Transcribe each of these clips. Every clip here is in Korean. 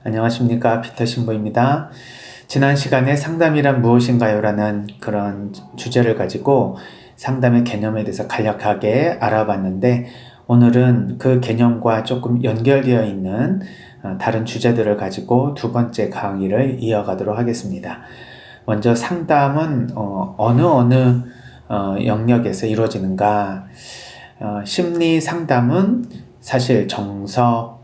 안녕하십니까, 피터 신부입니다. 지난 시간에 상담이란 무엇인가요? 라는 그런 주제를 가지고 상담의 개념에 대해서 간략하게 알아봤는데, 오늘은 그 개념과 조금 연결되어 있는 다른 주제들을 가지고 두 번째 강의를 이어가도록 하겠습니다. 먼저 상담은 어느 영역에서 이루어지는가? 심리 상담은 사실 정서,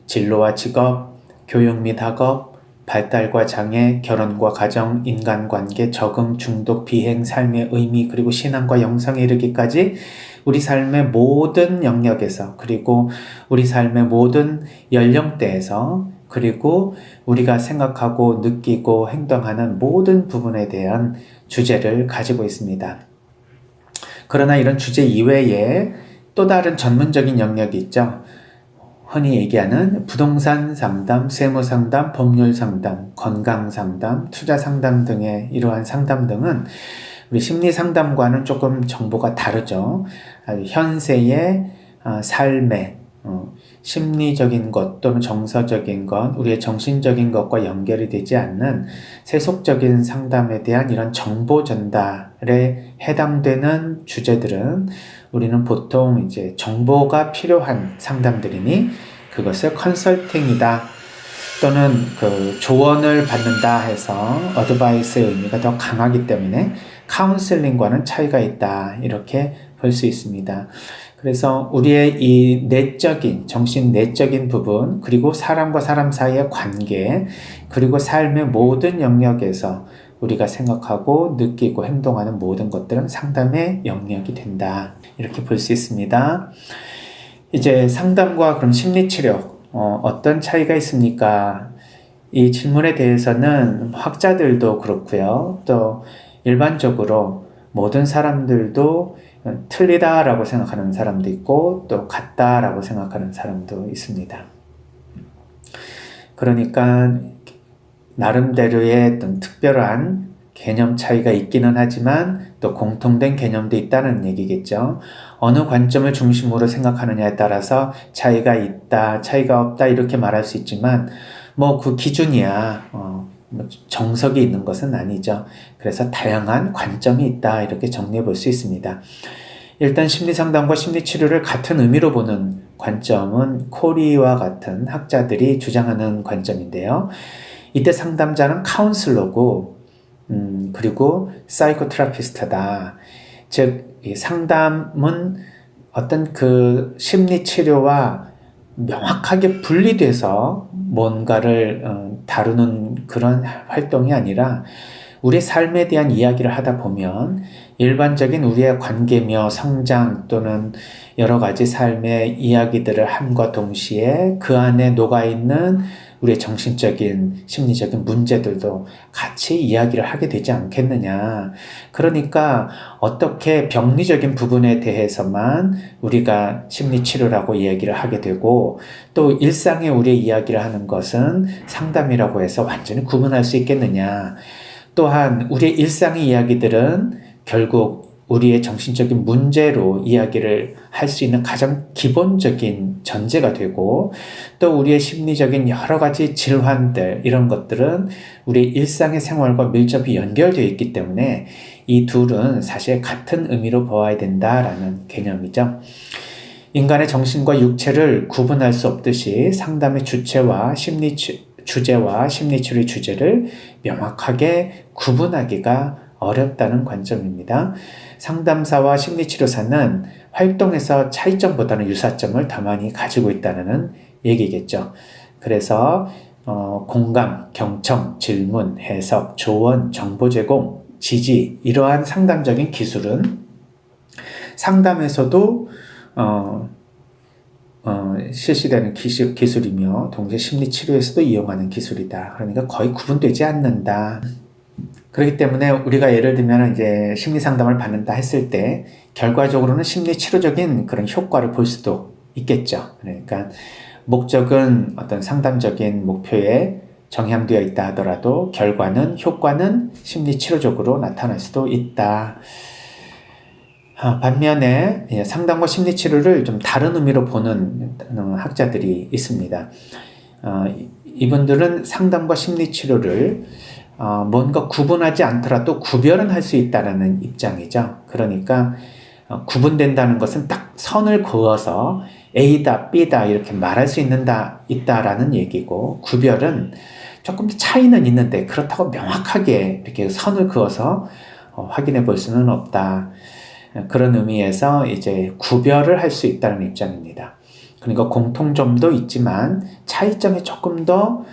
진로와 직업, 교육 및 학업, 발달과 장애, 결혼과 가정, 인간관계, 적응, 중독, 비행, 삶의 의미, 그리고 신앙과 영성에 이르기까지 우리 삶의 모든 영역에서, 그리고 우리 삶의 모든 연령대에서, 그리고 우리가 생각하고 느끼고 행동하는 모든 부분에 대한 주제를 가지고 있습니다. 그러나 이런 주제 이외에 또 다른 전문적인 영역이 있죠. 흔히 얘기하는 부동산 상담, 세무 상담, 법률 상담, 건강 상담, 투자 상담 등의 이러한 상담 등은 우리 심리 상담과는 조금 정보가 다르죠. 현세의 삶의 심리적인 것 또는 정서적인 것, 우리의 정신적인 것과 연결이 되지 않는 세속적인 상담에 대한 이런 정보 전달에 해당되는 주제들은 우리는 보통 이제 정보가 필요한 상담들이니 그것을 컨설팅이다 또는 그 조언을 받는다 해서 어드바이스의 의미가 더 강하기 때문에 카운슬링과는 차이가 있다, 이렇게 볼 수 있습니다. 그래서 우리의 이 내적인, 정신 내적인 부분, 그리고 사람과 사람 사이의 관계, 그리고 삶의 모든 영역에서 우리가 생각하고 느끼고 행동하는 모든 것들은 상담의 영역이 된다, 이렇게 볼 수 있습니다. 이제 상담과 그럼 심리치료, 어떤 차이가 있습니까? 이 질문에 대해서는 학자들도 그렇고요. 또 일반적으로 모든 사람들도 틀리다라고 생각하는 사람도 있고 또 같다라고 생각하는 사람도 있습니다. 그러니까 나름대로의 어떤 특별한 개념 차이가 있기는 하지만 또 공통된 개념도 있다는 얘기겠죠. 어느 관점을 중심으로 생각하느냐에 따라서 차이가 있다, 차이가 없다, 이렇게 말할 수 있지만 그 기준이야 정석이 있는 것은 아니죠. 그래서 다양한 관점이 있다, 이렇게 정리해 볼 수 있습니다. 일단 심리상담과 심리치료를 같은 의미로 보는 관점은 코리와 같은 학자들이 주장하는 관점인데요. 이때 상담자는 카운슬러고 그리고 사이코테라피스트다. 즉, 이 상담은 어떤 그 심리치료와 명확하게 분리돼서 뭔가를 다루는 그런 활동이 아니라 우리의 삶에 대한 이야기를 하다 보면 일반적인 우리의 관계며 성장 또는 여러 가지 삶의 이야기들을 함과 동시에 그 안에 녹아있는 우리의 정신적인, 심리적인 문제들도 같이 이야기를 하게 되지 않겠느냐. 그러니까 어떻게 병리적인 부분에 대해서만 우리가 심리치료라고 이야기를 하게 되고 또 일상에 우리의 이야기를 하는 것은 상담이라고 해서 완전히 구분할 수 있겠느냐. 또한 우리의 일상의 이야기들은 결국 우리의 정신적인 문제로 이야기를 할 수 있는 가장 기본적인 전제가 되고 또 우리의 심리적인 여러 가지 질환들, 이런 것들은 우리의 일상의 생활과 밀접히 연결되어 있기 때문에 이 둘은 사실 같은 의미로 보아야 된다라는 개념이죠. 인간의 정신과 육체를 구분할 수 없듯이 상담의 주체와 주제와 심리치료의 주제를 명확하게 구분하기가 어렵다는 관점입니다. 상담사와 심리치료사는 활동에서 차이점보다는 유사점을 더 많이 가지고 있다는 얘기겠죠. 그래서 공감, 경청, 질문, 해석, 조언, 정보 제공, 지지, 이러한 상담적인 기술은 상담에서도 실시되는 기술이며 동시에 심리치료에서도 이용하는 기술이다. 그러니까 거의 구분되지 않는다. 그렇기 때문에 우리가 예를 들면 이제 심리상담을 받는다 했을 때 결과적으로는 심리치료적인 그런 효과를 볼 수도 있겠죠. 그러니까 목적은 어떤 상담적인 목표에 정향되어 있다 하더라도 효과는 심리치료적으로 나타날 수도 있다. 반면에 상담과 심리치료를 좀 다른 의미로 보는 학자들이 있습니다. 이분들은 상담과 심리치료를 뭔가 구분하지 않더라도 구별은 할 수 있다는 입장이죠. 그러니까 구분된다는 것은 딱 선을 그어서 A다, B다 이렇게 말할 수 있다라는 얘기고, 구별은 조금 더 차이는 있는데 그렇다고 명확하게 이렇게 선을 그어서 확인해 볼 수는 없다. 그런 의미에서 이제 구별을 할 수 있다는 입장입니다. 그러니까 공통점도 있지만 차이점이 조금 더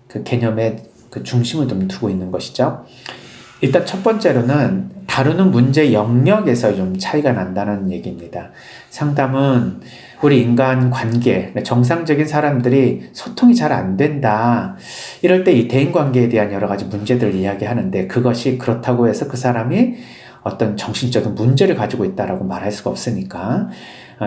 그 개념의 그 중심을 좀 두고 있는 것이죠. 일단 첫 번째로는 다루는 문제 영역에서 좀 차이가 난다는 얘기입니다. 상담은 우리 인간 관계, 정상적인 사람들이 소통이 잘 안 된다. 이럴 때 이 대인관계에 대한 여러 가지 문제들을 이야기하는데, 그것이 그렇다고 해서 그 사람이 어떤 정신적인 문제를 가지고 있다라고 말할 수가 없으니까,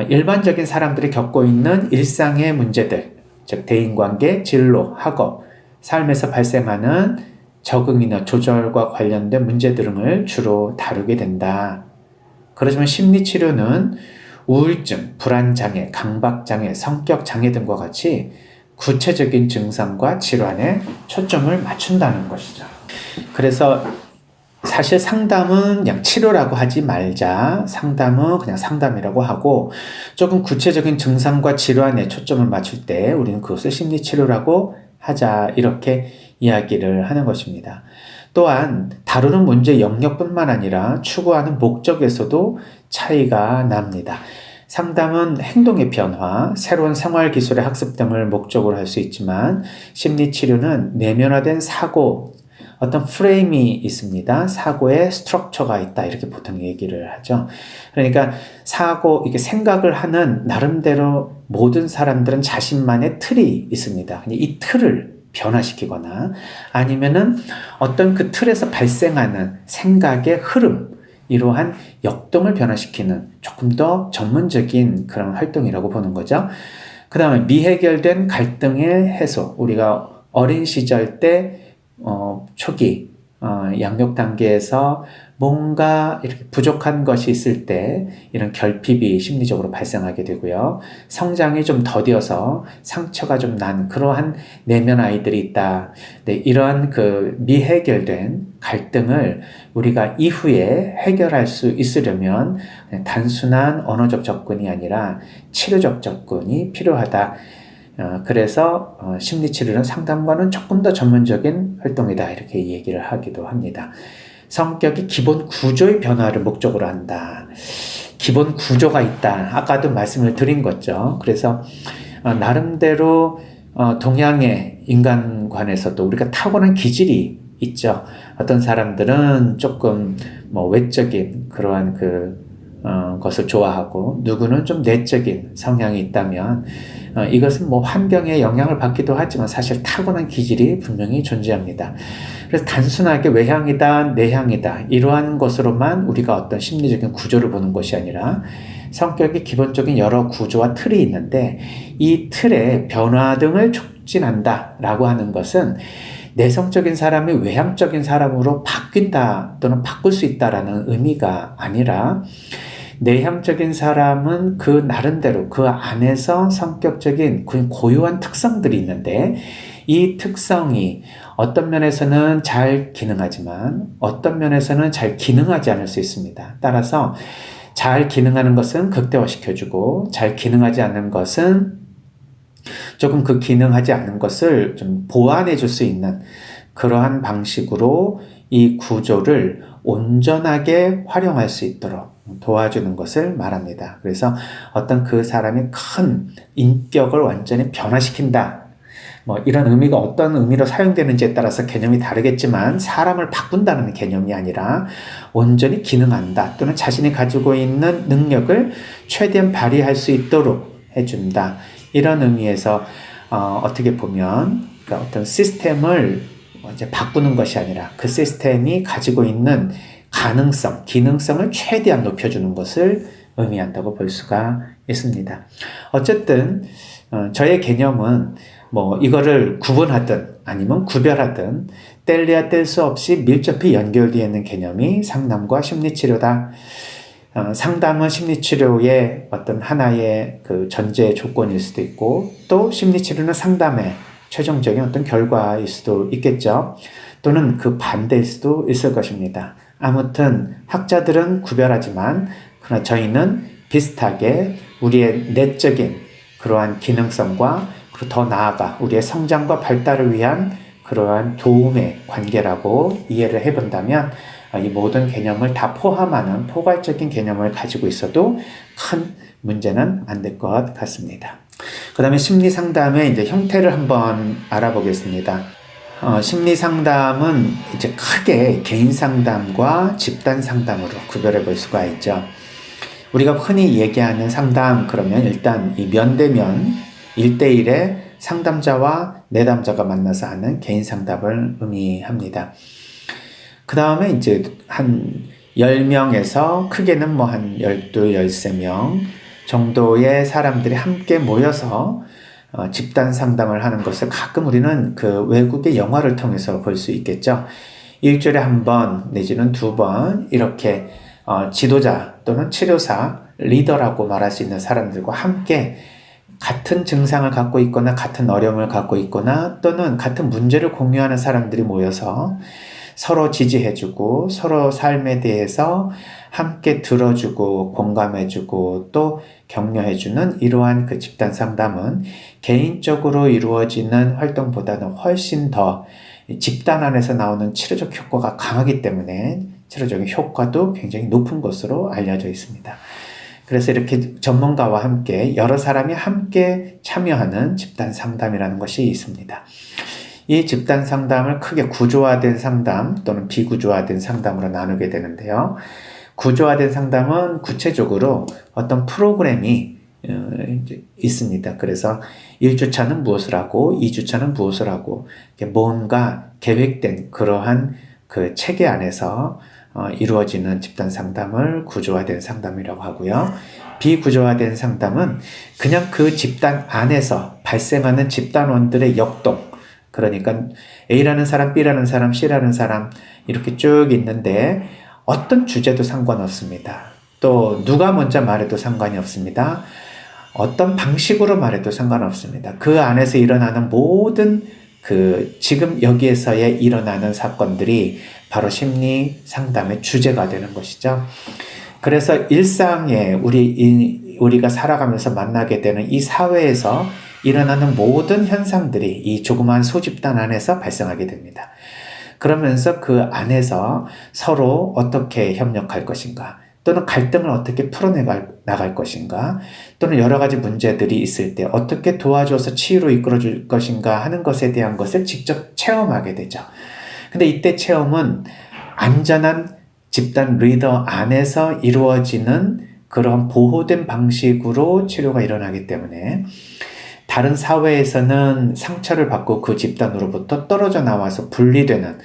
일반적인 사람들이 겪고 있는 일상의 문제들, 즉 대인관계, 진로, 학업, 삶에서 발생하는 적응이나 조절과 관련된 문제 등을 주로 다루게 된다. 그렇지만 심리치료는 우울증, 불안장애, 강박장애, 성격장애 등과 같이 구체적인 증상과 질환에 초점을 맞춘다는 것이죠. 그래서 사실 상담은 그냥 치료라고 하지 말자. 상담은 그냥 상담이라고 하고, 조금 구체적인 증상과 질환에 초점을 맞출 때 우리는 그것을 심리치료라고 하자, 이렇게 이야기를 하는 것입니다. 또한 다루는 문제 영역뿐만 아니라 추구하는 목적에서도 차이가 납니다. 상담은 행동의 변화, 새로운 생활 기술의 학습 등을 목적으로 할 수 있지만, 심리치료는 내면화된 사고, 어떤 프레임이 있습니다. 사고의 스트럭처가 있다, 이렇게 보통 얘기를 하죠. 그러니까 사고, 이게 생각을 하는 나름대로 모든 사람들은 자신만의 틀이 있습니다. 이 틀을 변화시키거나 아니면은 어떤 그 틀에서 발생하는 생각의 흐름, 이러한 역동을 변화시키는 조금 더 전문적인 그런 활동이라고 보는 거죠. 그 다음에 미해결된 갈등의 해소. 우리가 어린 시절 때 초기 양육 단계에서 뭔가 이렇게 부족한 것이 있을 때 이런 결핍이 심리적으로 발생하게 되고요. 성장이 좀 더뎌서 상처가 좀 난 그러한 내면 아이들이 있다. 네, 이러한 그 미해결된 갈등을 우리가 이후에 해결할 수 있으려면 단순한 언어적 접근이 아니라 치료적 접근이 필요하다. 그래서 심리치료는 상담과는 조금 더 전문적인 활동이다, 이렇게 얘기를 하기도 합니다. 성격이 기본 구조의 변화를 목적으로 한다. 기본 구조가 있다. 아까도 말씀을 드린 거죠. 그래서 나름대로 동양의 인간관에서도 우리가 타고난 기질이 있죠. 어떤 사람들은 조금 외적인 그러한 것을 좋아하고, 누구는 좀 내적인 성향이 있다면 이것은 환경에 영향을 받기도 하지만 사실 타고난 기질이 분명히 존재합니다. 그래서 단순하게 외향이다, 내향이다 이러한 것으로만 우리가 어떤 심리적인 구조를 보는 것이 아니라, 성격의 기본적인 여러 구조와 틀이 있는데 이 틀의 변화 등을 촉진한다 라고 하는 것은 내성적인 사람이 외향적인 사람으로 바뀐다 또는 바꿀 수 있다라는 의미가 아니라, 내향적인 사람은 그 나름대로 그 안에서 성격적인 고유한 특성들이 있는데, 이 특성이 어떤 면에서는 잘 기능하지만 어떤 면에서는 잘 기능하지 않을 수 있습니다. 따라서 잘 기능하는 것은 극대화시켜주고, 잘 기능하지 않는 것은 조금 그 기능하지 않는 것을 좀 보완해 줄 수 있는 그러한 방식으로 이 구조를 온전하게 활용할 수 있도록 도와주는 것을 말합니다. 그래서 어떤 그 사람이 큰 인격을 완전히 변화시킨다, 이런 의미가 어떤 의미로 사용되는지에 따라서 개념이 다르겠지만, 사람을 바꾼다는 개념이 아니라 온전히 기능한다 또는 자신이 가지고 있는 능력을 최대한 발휘할 수 있도록 해준다, 이런 의미에서 어떻게 보면 그러니까 어떤 시스템을 이제 바꾸는 것이 아니라 그 시스템이 가지고 있는 가능성, 기능성을 최대한 높여주는 것을 의미한다고 볼 수가 있습니다. 어쨌든 저의 개념은 이거를 구분하든 아니면 구별하든 뗄래야 뗄 수 없이 밀접히 연결되어 있는 개념이 상담과 심리치료다. 상담은 심리치료의 어떤 하나의 그 전제 조건일 수도 있고, 또 심리치료는 상담의 최종적인 어떤 결과일 수도 있겠죠. 또는 그 반대일 수도 있을 것입니다. 아무튼 학자들은 구별하지만, 그러나 저희는 비슷하게 우리의 내적인 그러한 기능성과, 그리고 더 나아가 우리의 성장과 발달을 위한 그러한 도움의 관계라고 이해를 해본다면, 이 모든 개념을 다 포함하는 포괄적인 개념을 가지고 있어도 큰 문제는 안 될 것 같습니다. 그 다음에 심리 상담의 이제 형태를 한번 알아보겠습니다. 심리 상담은 이제 크게 개인 상담과 집단 상담으로 구별해 볼 수가 있죠. 우리가 흔히 얘기하는 상담, 그러면 일단 이 면대면 1대1의 상담자와 내담자가 만나서 하는 개인 상담을 의미합니다. 그 다음에 이제 한 10명에서 크게는 뭐 한 12, 13명 정도의 사람들이 함께 모여서 집단 상담을 하는 것을 가끔 우리는 그 외국의 영화를 통해서 볼 수 있겠죠. 일주일에 한 번 내지는 2번 이렇게 지도자 또는 치료사, 리더라고 말할 수 있는 사람들과 함께 같은 증상을 갖고 있거나 같은 어려움을 갖고 있거나 또는 같은 문제를 공유하는 사람들이 모여서 서로 지지해주고 서로 삶에 대해서 함께 들어주고 공감해주고 또 격려해주는 이러한 그 집단 상담은 개인적으로 이루어지는 활동보다는 훨씬 더 집단 안에서 나오는 치료적 효과가 강하기 때문에 치료적인 효과도 굉장히 높은 것으로 알려져 있습니다. 그래서 이렇게 전문가와 함께 여러 사람이 함께 참여하는 집단 상담이라는 것이 있습니다. 이 집단 상담을 크게 구조화된 상담 또는 비구조화된 상담으로 나누게 되는데요. 구조화된 상담은 구체적으로 어떤 프로그램이 있습니다. 그래서 1주차는 무엇을 하고 2주차는 무엇을 하고 뭔가 계획된 그러한 그 체계 안에서 이루어지는 집단 상담을 구조화된 상담이라고 하고요. 비구조화된 상담은 그냥 그 집단 안에서 발생하는 집단원들의 역동, 그러니까 A라는 사람, B라는 사람, C라는 사람 이렇게 쭉 있는데 어떤 주제도 상관없습니다. 또 누가 먼저 말해도 상관이 없습니다. 어떤 방식으로 말해도 상관없습니다. 그 안에서 일어나는 모든 그 지금 여기에서의 일어나는 사건들이 바로 심리 상담의 주제가 되는 것이죠. 그래서 일상에 우리가 살아가면서 만나게 되는 이 사회에서 일어나는 모든 현상들이 이 조그마한 소집단 안에서 발생하게 됩니다. 그러면서 그 안에서 서로 어떻게 협력할 것인가, 또는 갈등을 어떻게 풀어나갈 것인가, 또는 여러 가지 문제들이 있을 때 어떻게 도와줘서 치유로 이끌어줄 것인가 하는 것에 대한 것을 직접 체험하게 되죠. 근데 이때 체험은 안전한 집단 리더 안에서 이루어지는 그런 보호된 방식으로 치료가 일어나기 때문에 다른 사회에서는 상처를 받고 그 집단으로부터 떨어져 나와서 분리되는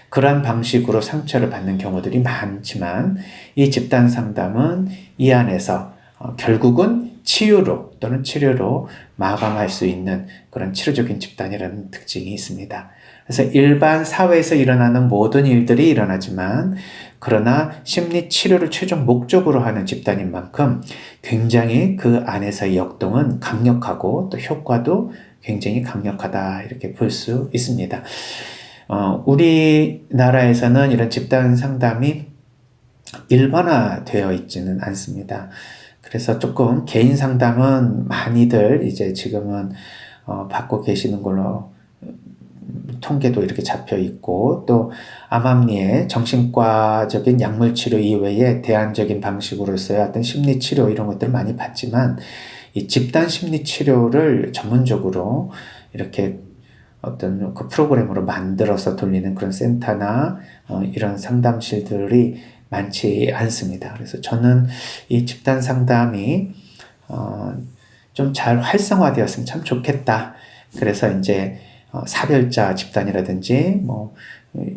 그런 방식으로 상처를 받는 경우들이 많지만 이 집단 상담은 이 안에서 결국은 치유로 또는 치료로 마감할 수 있는 그런 치료적인 집단이라는 특징이 있습니다. 그래서 일반 사회에서 일어나는 모든 일들이 일어나지만 그러나 심리 치료를 최종 목적으로 하는 집단인 만큼 굉장히 그 안에서의 역동은 강력하고 또 효과도 굉장히 강력하다 이렇게 볼 수 있습니다. 우리나라에서는 이런 집단 상담이 일반화되어 있지는 않습니다. 그래서 조금 개인 상담은 많이들 이제 지금은 받고 계시는 걸로 통계도 이렇게 잡혀 있고 또 암암리에 정신과적인 약물 치료 이외에 대안적인 방식으로서의 어떤 심리 치료 이런 것들을 많이 받지만 이 집단 심리 치료를 전문적으로 이렇게 어떤 그 프로그램으로 만들어서 돌리는 그런 센터나 이런 상담실들이 많지 않습니다. 그래서 저는 이 집단 상담이 좀 잘 활성화되었으면 참 좋겠다. 그래서 이제 사별자 집단이라든지 뭐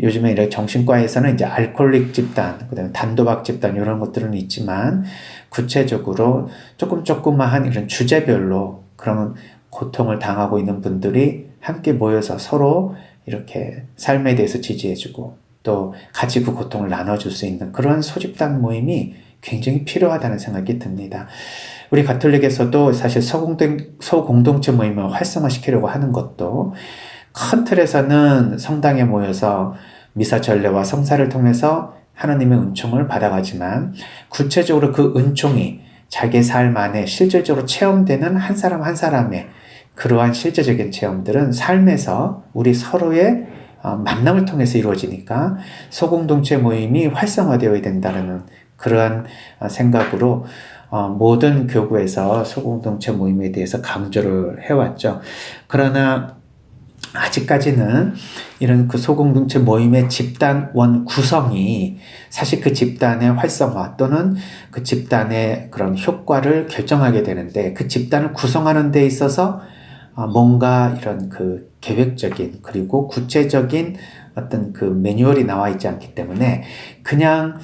요즘에 이렇게 정신과에서는 이제 알코올릭 집단, 그다음에 단도박 집단 이런 것들은 있지만 구체적으로 조그마한 이런 주제별로 그런 고통을 당하고 있는 분들이 함께 모여서 서로 이렇게 삶에 대해서 지지해주고 또 같이 그 고통을 나눠줄 수 있는 그런 소집단 모임이 굉장히 필요하다는 생각이 듭니다. 우리 가톨릭에서도 사실 소공동체 모임을 활성화시키려고 하는 것도 큰 틀에서는 성당에 모여서 미사 전례와 성사를 통해서 하나님의 은총을 받아가지만 구체적으로 그 은총이 자기 삶 안에 실질적으로 체험되는 한 사람 한 사람의 그러한 실제적인 체험들은 삶에서 우리 서로의 만남을 통해서 이루어지니까 소공동체 모임이 활성화되어야 된다는 그러한 생각으로 모든 교구에서 소공동체 모임에 대해서 강조를 해왔죠. 그러나 아직까지는 이런 그 소공동체 모임의 집단원 구성이 사실 그 집단의 활성화 또는 그 집단의 그런 효과를 결정하게 되는데, 그 집단을 구성하는 데 있어서 뭔가 이런 그 계획적인 그리고 구체적인 어떤 그 매뉴얼이 나와 있지 않기 때문에 그냥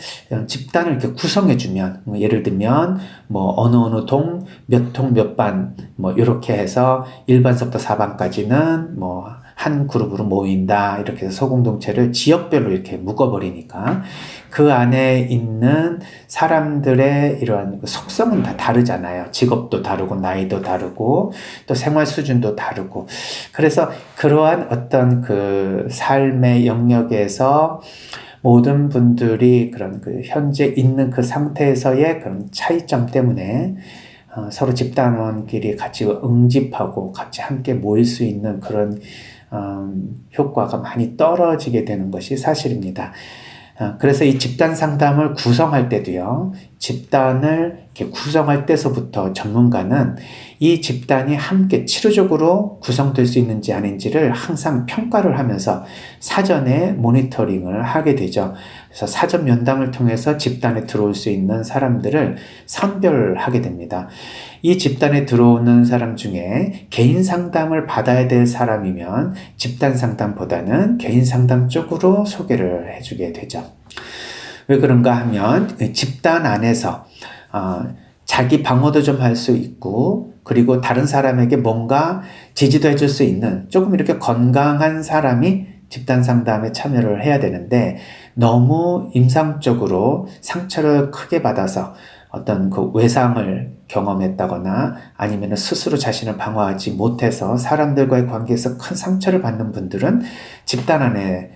집단을 이렇게 구성해주면, 예를 들면 뭐 어느 동 몇 통 몇 반 뭐 이렇게 해서 1반서부터 4반까지는 뭐 한 그룹으로 모인다, 이렇게 해서 소공동체를 지역별로 이렇게 묶어버리니까 그 안에 있는 사람들의 이러한 속성은 다 다르잖아요. 직업도 다르고 나이도 다르고 또 생활 수준도 다르고, 그래서 그러한 어떤 그 삶의 영역에서 모든 분들이 그런 그 현재 있는 그 상태에서의 그런 차이점 때문에 서로 집단원끼리 같이 응집하고 같이 함께 모일 수 있는 그런 효과가 많이 떨어지게 되는 것이 사실입니다. 그래서 이 집단 상담을 구성할 때도요, 집단을 이렇게 구성할 때서부터 전문가는 이 집단이 함께 치료적으로 구성될 수 있는지 아닌지를 항상 평가를 하면서 사전에 모니터링을 하게 되죠. 그래서 사전 면담을 통해서 집단에 들어올 수 있는 사람들을 선별하게 됩니다. 이 집단에 들어오는 사람 중에 개인 상담을 받아야 될 사람이면 집단 상담보다는 개인 상담 쪽으로 소개를 해주게 되죠. 왜 그런가 하면 집단 안에서 자기 방어도 좀 할 수 있고, 그리고 다른 사람에게 뭔가 지지도 해줄 수 있는 조금 이렇게 건강한 사람이 집단 상담에 참여를 해야 되는데, 너무 임상적으로 상처를 크게 받아서 어떤 그 외상을 경험했다거나 아니면 스스로 자신을 방어하지 못해서 사람들과의 관계에서 큰 상처를 받는 분들은 집단 안에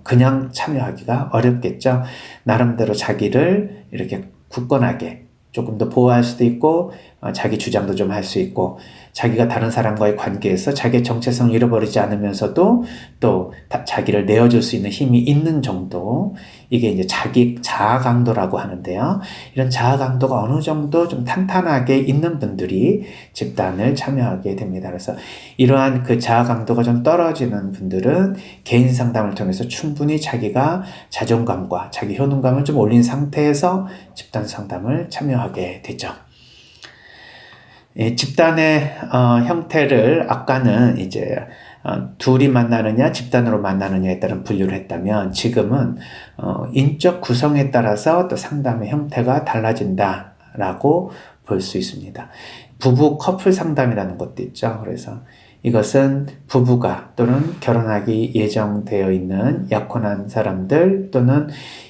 그냥 참여하기가 어렵겠죠. 나름대로 자기를 이렇게 굳건하게 조금 더 보호할 수도 있고, 자기 주장도 좀 할 수 있고, 자기가 다른 사람과의 관계에서 자기의 정체성을 잃어버리지 않으면서도 또 자기를 내어줄 수 있는 힘이 있는 정도, 이게 이제 자기 자아 강도라고 하는데요. 이런 자아 강도가 어느 정도 좀 탄탄하게 있는 분들이 집단을 참여하게 됩니다. 그래서 이러한 그 자아 강도가 좀 떨어지는 분들은 개인 상담을 통해서 충분히 자기가 자존감과 자기 효능감을 좀 올린 상태에서 집단 상담을 참여하게 되죠. 집단의 형태를 아까는 이제 둘이 만나느냐 집단으로 만나느냐에 따른 분류를 했다면, 지금은 인적 구성에 따라서 또 상담의 형태가 달라진다라고 볼 수 있습니다. 부부 커플 상담이라는 것도 있죠. 그래서 이것은 부부가 또는 결혼하기 예정되어 있는 약혼한 사람들 또는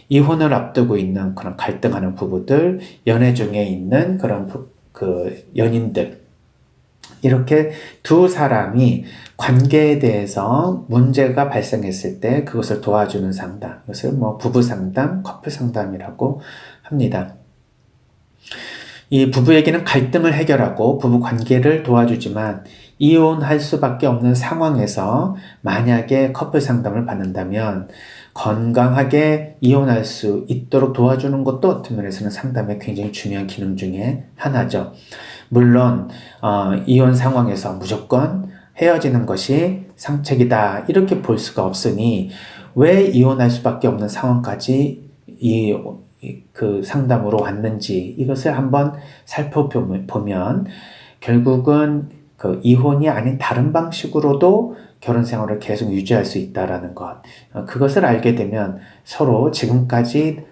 이혼을 앞두고 있는 그런 갈등하는 부부들, 연애 중에 있는 그런 그 연인들, 이렇게 두 사람이 관계에 대해서 문제가 발생했을 때 그것을 도와주는 상담, 이것을 뭐 부부 상담, 커플 상담이라고 합니다. 이 부부에게는 갈등을 해결하고 부부 관계를 도와주지만 이혼할 수밖에 없는 상황에서 만약에 커플 상담을 받는다면 건강하게 이혼할 수 있도록 도와주는 것도 어떤 면에서는 상담의 굉장히 중요한 기능 중에 하나죠. 물론 이혼 상황에서 무조건 헤어지는 것이 상책이다 이렇게 볼 수가 없으니, 왜 이혼할 수밖에 없는 상황까지 그 상담으로 왔는지 이것을 한번 살펴보면 결국은 그 이혼이 아닌 다른 방식으로도 결혼 생활을 계속 유지할 수 있다라는 것, 그것을 알게 되면 서로 지금까지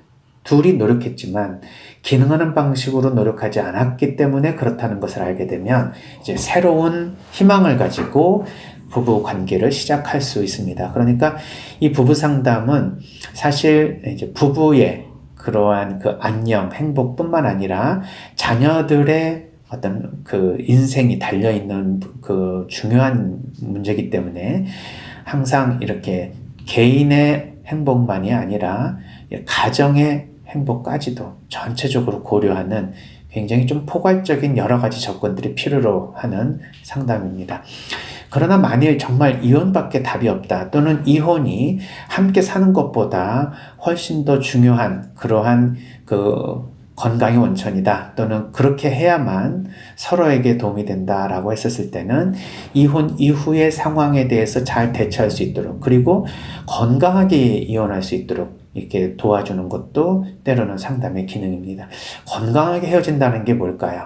둘이 노력했지만 기능하는 방식으로 노력하지 않았기 때문에 그렇다는 것을 알게 되면 이제 새로운 희망을 가지고 부부 관계를 시작할 수 있습니다. 그러니까 이 부부 상담은 사실 이제 부부의 그러한 그 안녕, 행복뿐만 아니라 자녀들의 어떤 그 인생이 달려있는 그 중요한 문제이기 때문에 항상 이렇게 개인의 행복만이 아니라 가정의 행복까지도 전체적으로 고려하는 굉장히 좀 포괄적인 여러 가지 접근들이 필요로 하는 상담입니다. 그러나 만일 정말 이혼밖에 답이 없다, 또는 이혼이 함께 사는 것보다 훨씬 더 중요한 그러한 그 건강의 원천이다, 또는 그렇게 해야만 서로에게 도움이 된다라고 했었을 때는 이혼 이후의 상황에 대해서 잘 대처할 수 있도록, 그리고 건강하게 이혼할 수 있도록 이렇게 도와주는 것도 때로는 상담의 기능입니다. 건강하게 헤어진다는 게 뭘까요?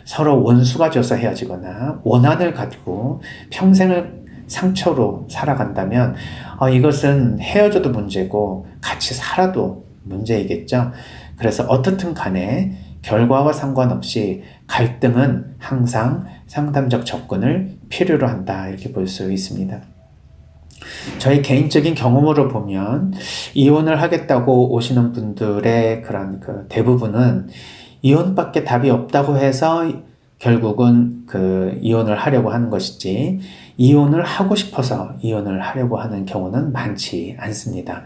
서로 원수가 져서 헤어지거나 원한을 가지고 평생을 상처로 살아간다면 이것은 헤어져도 문제고 같이 살아도 문제이겠죠. 그래서 어떻든 간에 결과와 상관없이 갈등은 항상 상담적 접근을 필요로 한다, 이렇게 볼 수 있습니다. 저희 개인적인 경험으로 보면 이혼을 하겠다고 오시는 분들의 그런 그 대부분은 이혼밖에 답이 없다고 해서 결국은 그 이혼을 하려고 하는 것이지, 이혼을 하고 싶어서 이혼을 하려고 하는 경우는 많지 않습니다.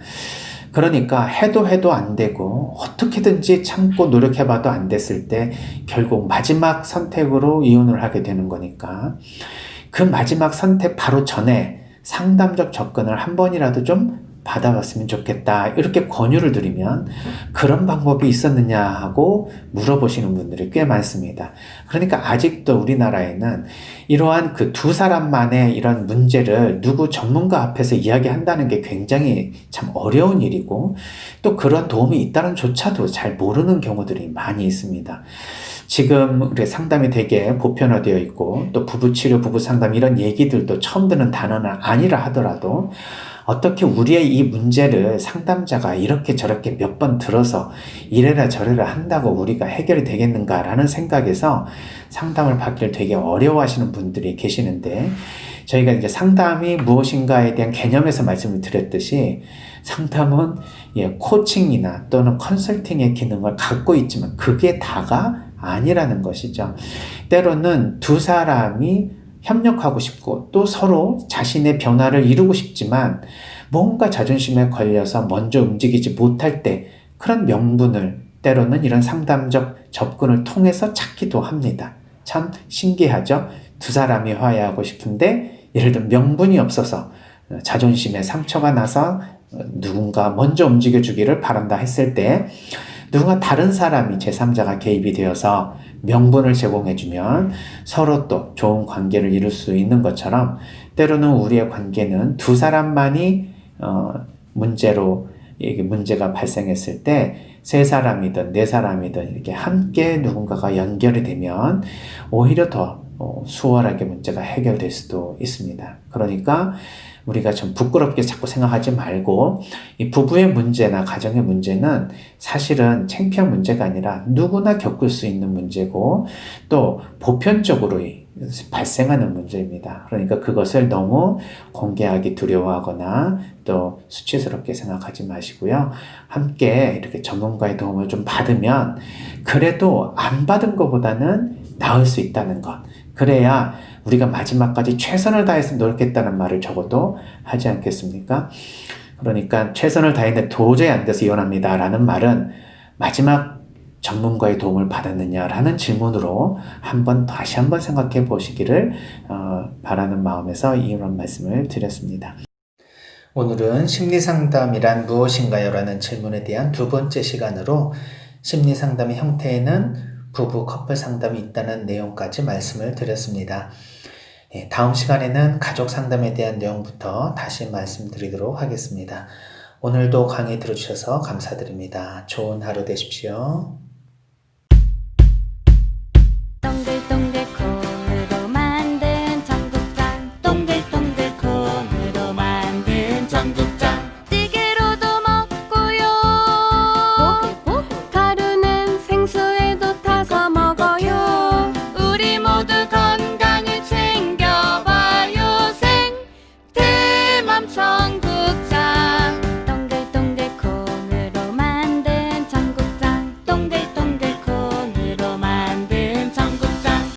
그러니까 해도 안 되고 어떻게든지 참고 노력해봐도 안 됐을 때 결국 마지막 선택으로 이혼을 하게 되는 거니까, 그 마지막 선택 바로 전에 상담적 접근을 한 번이라도 좀 받아봤으면 좋겠다, 이렇게 권유를 드리면 그런 방법이 있었느냐 하고 물어보시는 분들이 꽤 많습니다. 그러니까 아직도 우리나라에는 이러한 그 두 사람만의 이런 문제를 누구 전문가 앞에서 이야기한다는 게 굉장히 참 어려운 일이고, 또 그런 도움이 있다는 조차도 잘 모르는 경우들이 많이 있습니다. 지금 우리 상담이 되게 보편화되어 있고, 또 부부치료, 부부상담 이런 얘기들도 처음 듣는 단어는 아니라 하더라도 어떻게 우리의 이 문제를 상담자가 이렇게 저렇게 몇 번 들어서 이래라 저래라 한다고 우리가 해결이 되겠는가라는 생각에서 상담을 받기를 되게 어려워하시는 분들이 계시는데, 저희가 이제 상담이 무엇인가에 대한 개념에서 말씀을 드렸듯이 상담은 코칭이나 또는 컨설팅의 기능을 갖고 있지만 그게 다가 아니라는 것이죠. 때로는 두 사람이 협력하고 싶고 또 서로 자신의 변화를 이루고 싶지만 뭔가 자존심에 걸려서 먼저 움직이지 못할 때 그런 명분을 때로는 이런 상담적 접근을 통해서 찾기도 합니다. 참 신기하죠? 두 사람이 화해하고 싶은데 예를 들면 명분이 없어서 자존심에 상처가 나서 누군가 먼저 움직여주기를 바란다 했을 때 누군가 다른 사람이 제3자가 개입이 되어서 명분을 제공해주면 서로 또 좋은 관계를 이룰 수 있는 것처럼, 때로는 우리의 관계는 두 사람만이 문제가 발생했을 때 세 사람이든 네 사람이든 이렇게 함께 누군가가 연결이 되면 오히려 더 수월하게 문제가 해결될 수도 있습니다. 그러니까 우리가 좀 부끄럽게 자꾸 생각하지 말고, 이 부부의 문제나 가정의 문제는 사실은 창피한 문제가 아니라 누구나 겪을 수 있는 문제고 또 보편적으로 발생하는 문제입니다. 그러니까 그것을 너무 공개하기 두려워하거나 또 수치스럽게 생각하지 마시고요. 함께 이렇게 전문가의 도움을 좀 받으면 그래도 안 받은 것보다는 나을 수 있다는 것, 그래야 우리가 마지막까지 최선을 다해서 노력했다는 말을 적어도 하지 않겠습니까? 그러니까 최선을 다했는데 도저히 안 돼서 이혼합니다 라는 말은 마지막 전문가의 도움을 받았느냐라는 질문으로 다시 한번 생각해 보시기를 바라는 마음에서 이런 말씀을 드렸습니다. 오늘은 심리상담이란 무엇인가요? 라는 질문에 대한 두 번째 시간으로 심리상담의 형태에는 부부 커플 상담이 있다는 내용까지 말씀을 드렸습니다. 다음 시간에는 가족 상담에 대한 내용부터 다시 말씀드리도록 하겠습니다. 오늘도 강의 들어주셔서 감사드립니다. 좋은 하루 되십시오.